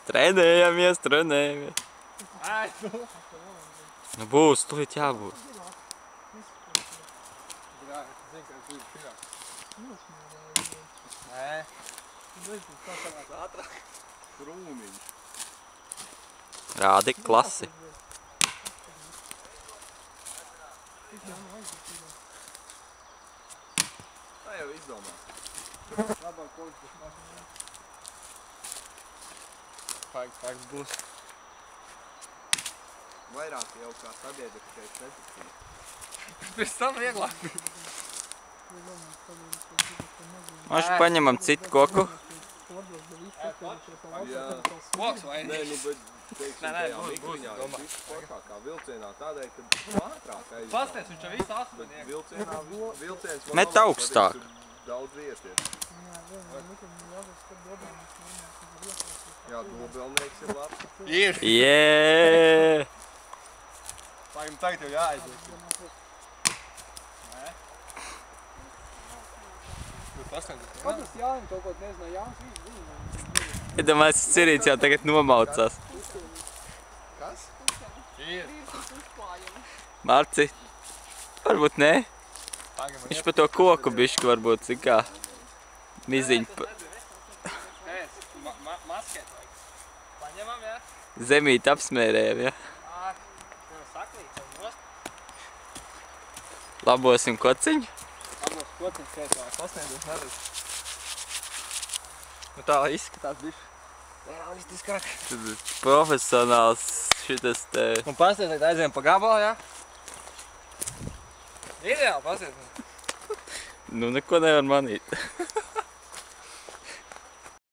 Trenējamies, trenējamies. Nu būs, tūlīt jābūt. Rādi klasi. Tā jau izdomās. Faigs būs. Vairāk jau kā sabiedri, tikai 4. Pēc tam vieglāk. Maši paņemam citu koku. Koks vai ne? Nē, nu, bet, teiksim, tajā mikriņā ir viss foršākā vilcienā tādēļ, ka ātrāk aiziet. Pasties, viņš jau visu asmeniek. Bet vilciens Met augstāk. Daudz vieties. Jā, dobelnieks ir labs. Ir! Jē! Pājum tagad jau jāaiziet. Nē? Kādas Jānis kaut ko nezināja? Jānis visu zina. Iedomājies, Cirīts jau tagad nomaucās. Kas? Ir! Marci, varbūt nē. Viņš pa to koku bišķi varbūt, cik kā miziņu Maskēt vajag. Paņemam, jā? zemīt apsmērējam, ja? Saklīts un nost. Labosim kociņu. Abos kociņas kreisā. Pasniedzos neredz. Nu tā izskatās Bišķi realistiskāk. profesionāls šitas te. Un pasniedzot aizējam pa gabalu, jā? Ideāli pasniedzot. Nu neko nevar manīt.